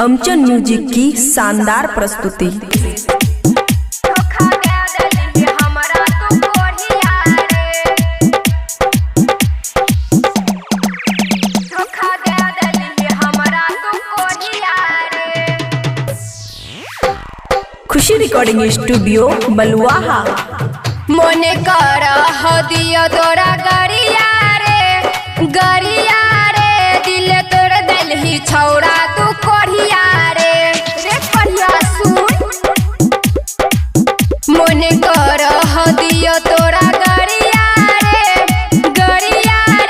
अमचन music की शानदार प्रस्तुति। खुशी रिकॉर्डिंग स्टूडियो बलुआहा। मोने कर दियो तोरा गरिया रे दिल तोर दिलही छौड़ा तू कोढ़िया रे कोढ़िया सुन। मोने कर दियो तोरा गरिया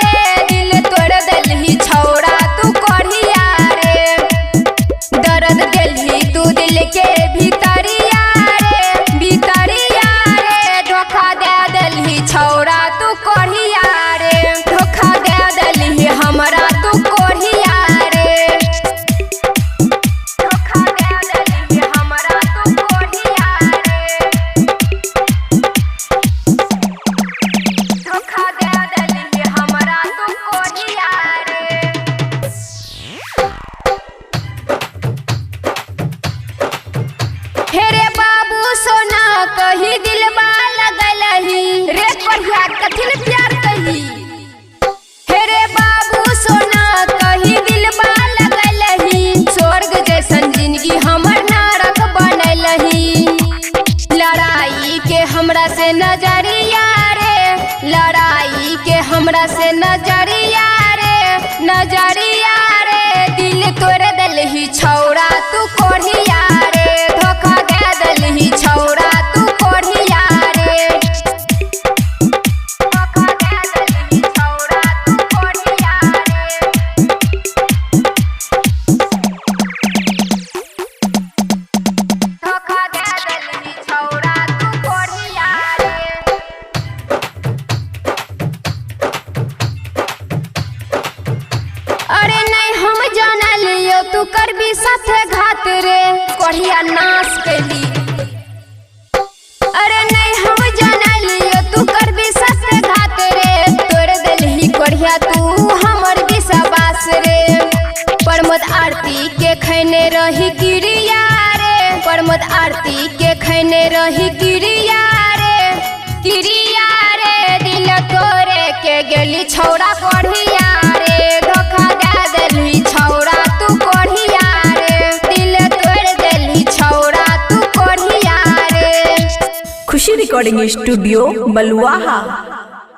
रे दिल तोर दिलही छौड़ा तू कोढ़िया रे। दर्द दिलही तू दिल के भीतरिया रे धोखा दे दिलही छौड़ा तू कोढ़िया रे। धोखा दे दिलही हमरा तू कोढ़िया रे। धोखा दे दिलही हमरा तू कोढ़िया रे। धोखा दे दिलही हमरा तू कोढ़िया रे। हेरे बाबू सोना कही दिलबा लगलही रे कोढ़िया कथिन प्यार कही। हेरे बाबू सोना कही दिलबा लगलही स्वर्ग जैसन जिंदगी हमर नरक बनलही। लड़ाई के हमरा से नजरिया रे लड़ाई के हमरा से नजरिया रे दिल तोड़ दिलही छौड़ा तू कोढ़िया रे। धोखा दे दिलही छौड़ा तू कोढ़िया रे। धोखा दे दिलही छौड़ा तू कोढ़िया रे। धोखा दे दिलही छौड़ा तू कोढ़िया रे। अरे नहीं हम जाना लियो तू करबी साथे घात रे कोढ़िया नाश कैली। अरे नहीं हम जाना लियो तू करबी साथे घात रे तोड़ दिलही कोढ़िया तू हमर विश्वास रे। प्रमोद आरती के खैने रही गिरिया रे प्रमोद आरती के खैने रही गिरिया रे दिल तोरे के गेली छौड़ा कोढ़िया रे। धोखा दे दिलही छौड़ा तू कोढ़िया रे। दिल तोड़ दिलही छौड़ा तू कोढ़िया रे। खुशी रिकॉर्डिंग स्टूडियो बलुआहा।